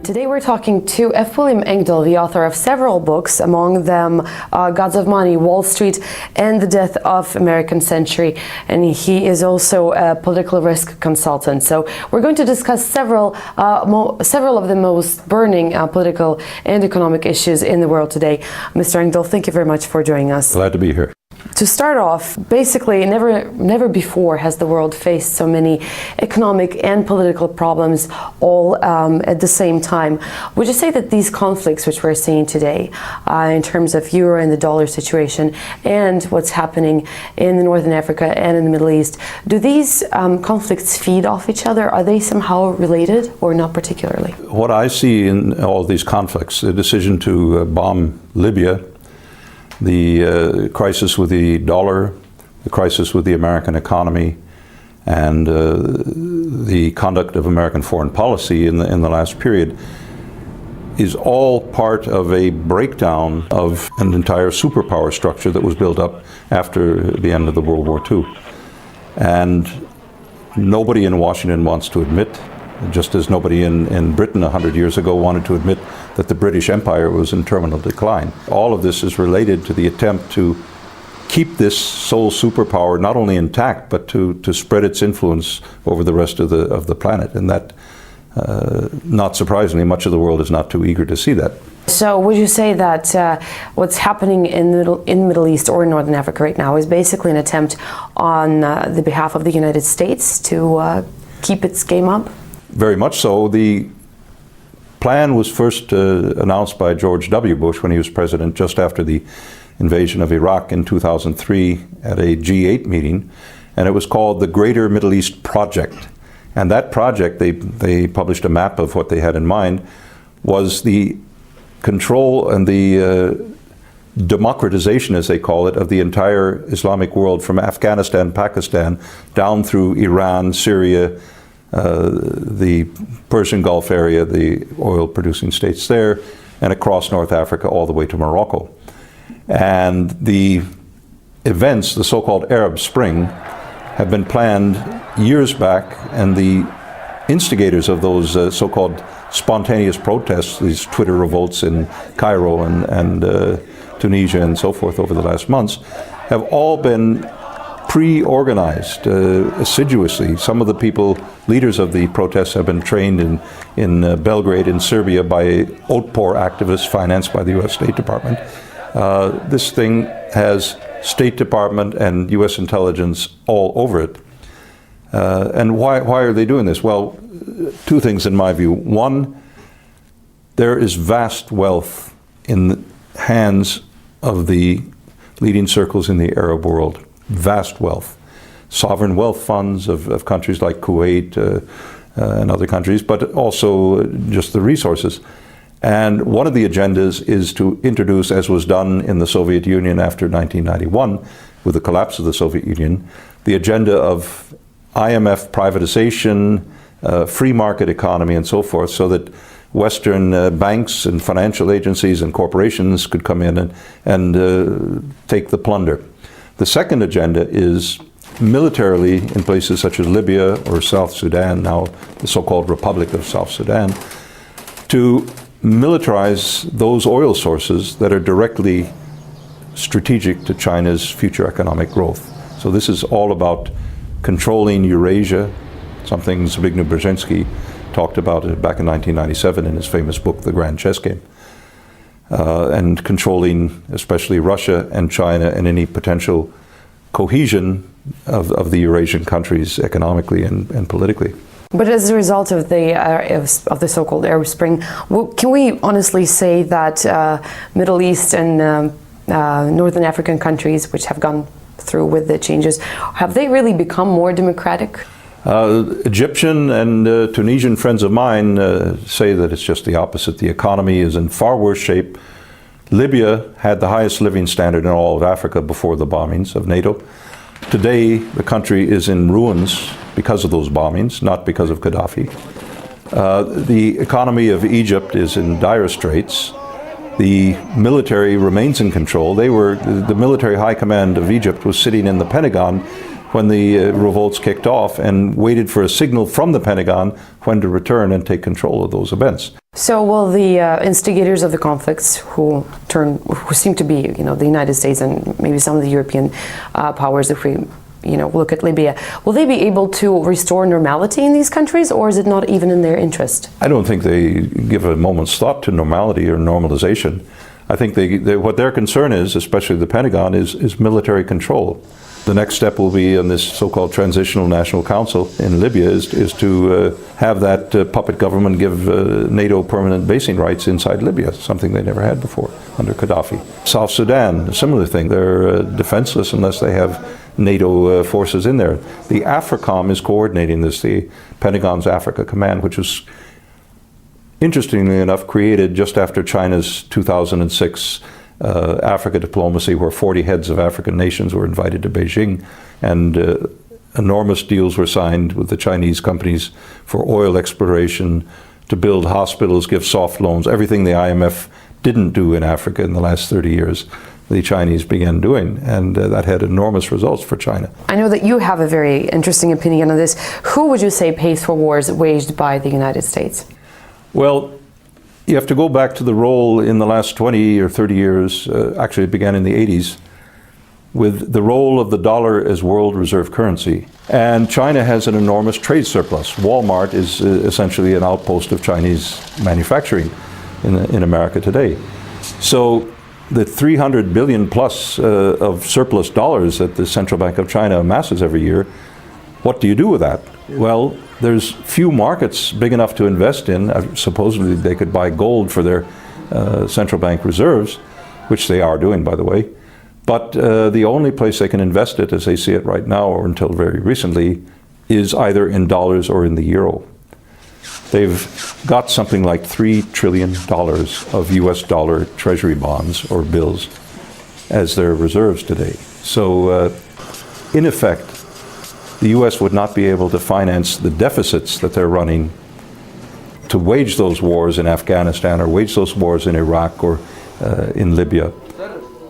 Today we're talking to F. William Engdahl, the author of several books, among them Gods of Money, Wall Street, and The Death of American Century. And he is also a political risk consultant. So we're going to discuss several of the most burning political and economic issues in the world today. Mr. Engdahl, thank you very much for joining us. Glad to be here. To start off, basically, never before has the world faced so many economic and political problems all at the same time. Would you say that these conflicts which we're seeing today, in terms of euro and the dollar situation, and what's happening in Northern Africa and in the Middle East, do these conflicts feed off each other? Are they somehow related or not particularly? What I see in all these conflicts, the decision to bomb Libya, the crisis with the dollar, the crisis with the American economy, and the conduct of American foreign policy in the last period is all part of a breakdown of an entire superpower structure that was built up after the end of the World War II. And nobody in Washington wants to admit, just as nobody in Britain 100 years ago wanted to admit that the British Empire was in terminal decline. All of this is related to the attempt to keep this sole superpower not only intact, but to spread its influence over the rest of the planet. And that, not surprisingly, much of the world is not too eager to see that. So would you say that what's happening in the Middle East or Northern Africa right now is basically an attempt on the behalf of the United States to keep its game up? Very much so. The plan was first announced by George W. Bush when he was president, just after the invasion of Iraq in 2003 at a G8 meeting, and it was called the Greater Middle East Project. And that project, they published a map of what they had in mind, was the control and the democratization, as they call it, of the entire Islamic world from Afghanistan, Pakistan, down through Iran, Syria, the Persian Gulf area, the oil-producing states there, and across North Africa all the way to Morocco. And the events, the so-called Arab Spring, have been planned years back, and the instigators of those so-called spontaneous protests, these Twitter revolts in Cairo and Tunisia and so forth over the last months, have all been pre-organized assiduously. Some of the leaders of the protests have been trained in Belgrade in Serbia by Otpor activists financed by the U.S. State Department. This thing has State Department and U.S. intelligence all over it. And why are they doing this? Well, two things in my view. One, there is vast wealth in the hands of the leading circles in the Arab world. Vast wealth, sovereign wealth funds of countries like Kuwait and other countries, but also just the resources. And one of the agendas is to introduce, as was done in the Soviet Union after 1991, with the collapse of the Soviet Union, the agenda of IMF privatization, free market economy, and so forth, so that Western banks and financial agencies and corporations could come in and take the plunder. The second agenda is militarily, in places such as Libya or South Sudan, now the so-called Republic of South Sudan, to militarize those oil sources that are directly strategic to China's future economic growth. So this is all about controlling Eurasia, something Zbigniew Brzezinski talked about back in 1997 in his famous book, The Grand Chess Game. And controlling especially Russia and China and any potential cohesion of the Eurasian countries economically and politically. But as a result of the so-called Arab Spring, can we honestly say that Middle East and Northern African countries, which have gone through with the changes, have they really become more democratic? Egyptian and Tunisian friends of mine say that it's just the opposite. The economy is in far worse shape. Libya had the highest living standard in all of Africa before the bombings of NATO. Today, the country is in ruins because of those bombings, not because of Gaddafi. The economy of Egypt is in dire straits. The military remains in control. The military high command of Egypt was sitting in the Pentagon when the revolts kicked off and waited for a signal from the Pentagon when to return and take control of those events. So will the instigators of the conflicts, who seem to be, the United States and maybe some of the European powers, if we, look at Libya, will they be able to restore normality in these countries, or is it not even in their interest? I don't think they give a moment's thought to normality or normalization. I think what their concern is, especially the Pentagon, is military control. The next step will be in this so-called Transitional National Council in Libya is to have that puppet government give NATO permanent basing rights inside Libya, something they never had before under Gaddafi. South Sudan, a similar thing. They're defenseless unless they have NATO forces in there. The AFRICOM is coordinating this, the Pentagon's Africa Command, which was, interestingly enough, created just after China's 2006 Africa diplomacy, where 40 heads of African nations were invited to Beijing, and enormous deals were signed with the Chinese companies for oil exploration, to build hospitals, give soft loans, everything the IMF didn't do in Africa in the last 30 years. The Chinese began doing, and that had enormous results for China. I know that you have a very interesting opinion on this. Who would you say pays for wars waged by the United States? Well, you have to go back to the role in the last 20 or 30 years, actually it began in the 80s, with the role of the dollar as world reserve currency. And China has an enormous trade surplus. Walmart is essentially an outpost of Chinese manufacturing in America today. So the 300 billion plus of surplus dollars that the Central Bank of China amasses every year, what do you do with that? Well, there's few markets big enough to invest in. Supposedly they could buy gold for their central bank reserves, which they are doing, by the way. But the only place they can invest it, as they see it right now, or until very recently, is either in dollars or in the euro. They've got something like $3 trillion of US dollar treasury bonds or bills as their reserves today. So in effect, the US would not be able to finance the deficits that they're running to wage those wars in Afghanistan or wage those wars in Iraq or in Libya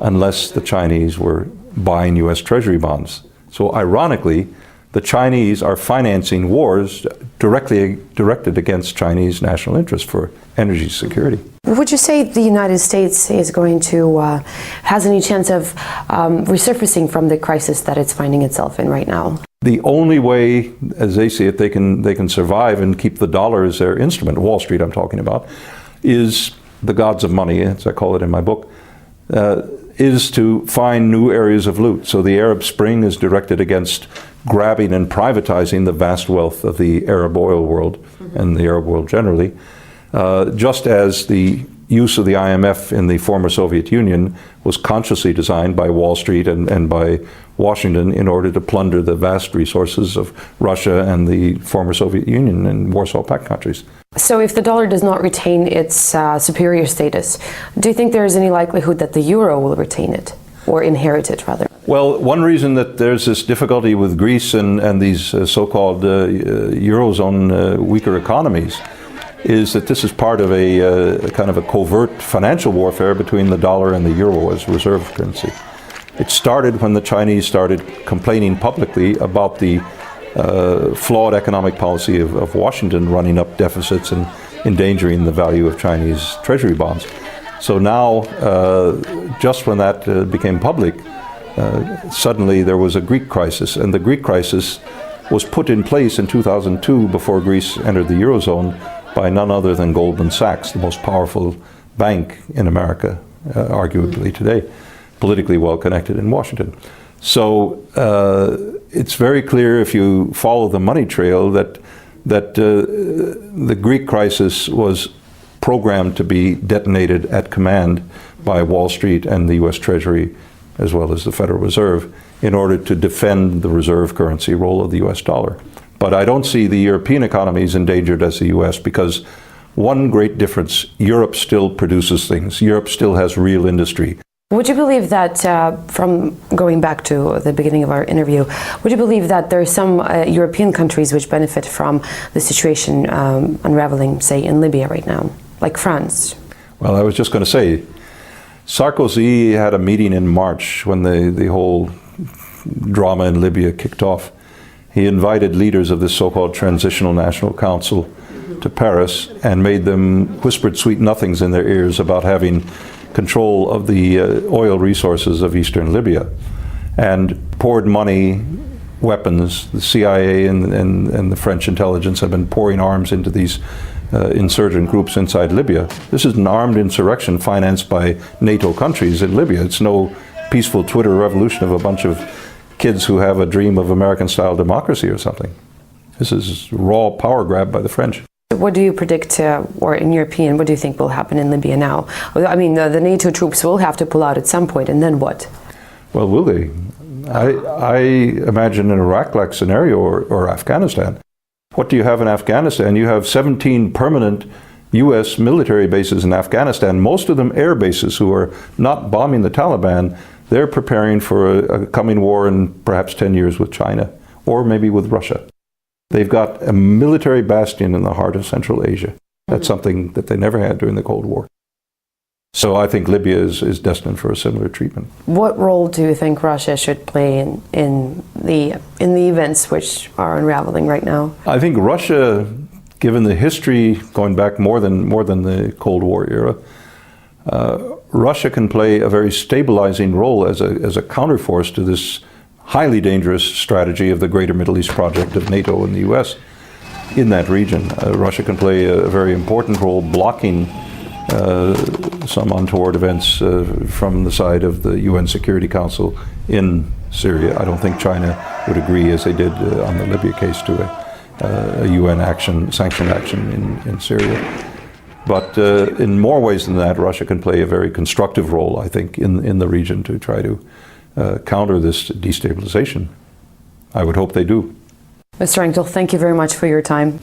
unless the Chinese were buying US Treasury bonds. So ironically, the Chinese are financing wars directed against Chinese national interests for energy security. Would you say the United States is going to, has any chance of resurfacing from the crisis that it's finding itself in right now? The only way, as they see it, they can survive and keep the dollar as their instrument, Wall Street I'm talking about, is the gods of money, as I call it in my book, is to find new areas of loot. So the Arab Spring is directed against grabbing and privatizing the vast wealth of the Arab oil world and the Arab world generally, just as the use of the IMF in the former Soviet Union was consciously designed by Wall Street and by Washington in order to plunder the vast resources of Russia and the former Soviet Union and Warsaw Pact countries. So if the dollar does not retain its superior status, do you think there is any likelihood that the euro will retain it, or inherit it rather? Well, one reason that there's this difficulty with Greece and these so-called Eurozone weaker economies is that this is part of a kind of a covert financial warfare between the dollar and the euro as reserve currency. It started when the Chinese started complaining publicly about the flawed economic policy of Washington, running up deficits and endangering the value of Chinese treasury bonds. So now, just when that became public, suddenly there was a Greek crisis, and the Greek crisis was put in place in 2002 before Greece entered the Eurozone by none other than Goldman Sachs, the most powerful bank in America, arguably today, politically well connected in Washington. So it's very clear if you follow the money trail that the Greek crisis was programmed to be detonated at command by Wall Street and the US Treasury as well as the Federal Reserve in order to defend the reserve currency role of the US dollar. But I don't see the European economies endangered as the US because one great difference, Europe still produces things. Europe still has real industry. Would you believe that, from going back to the beginning of our interview, would you believe that there are some European countries which benefit from the situation unraveling, say, in Libya right now, like France? Well, I was just going to say, Sarkozy had a meeting in March when the whole drama in Libya kicked off. He invited leaders of this so-called Transitional National Council to Paris and made them whispered sweet nothings in their ears about having control of the oil resources of eastern Libya, and poured money, weapons. The CIA and the French intelligence have been pouring arms into these insurgent groups inside Libya. This is an armed insurrection financed by NATO countries in Libya. It's no peaceful Twitter revolution of a bunch of kids who have a dream of American-style democracy or something. This is raw power grab by the French. What do you predict, or in your opinion, what do you think will happen in Libya now? I mean, the NATO troops will have to pull out at some point, and then what? Well, will they? I imagine an Iraq-like scenario, or Afghanistan. What do you have in Afghanistan? You have 17 permanent US military bases in Afghanistan, most of them air bases who are not bombing the Taliban. They're preparing for a coming war in perhaps 10 years with China, or maybe with Russia. They've got a military bastion in the heart of Central Asia. That's something that they never had during the Cold War. So I think Libya is destined for a similar treatment. What role do you think Russia should play in the events which are unraveling right now? I think Russia, given the history going back more than the Cold War era, Russia can play a very stabilizing role as a counterforce to this highly dangerous strategy of the Greater Middle East project of NATO and the US in that region. Russia can play a very important role blocking some untoward events from the side of the UN Security Council in Syria. I don't think China would agree, as they did on the Libya case, to a UN sanction action in Syria. But in more ways than that, Russia can play a very constructive role, I think, in the region to try to counter this destabilization. I would hope they do. Mr. Engdahl, thank you very much for your time.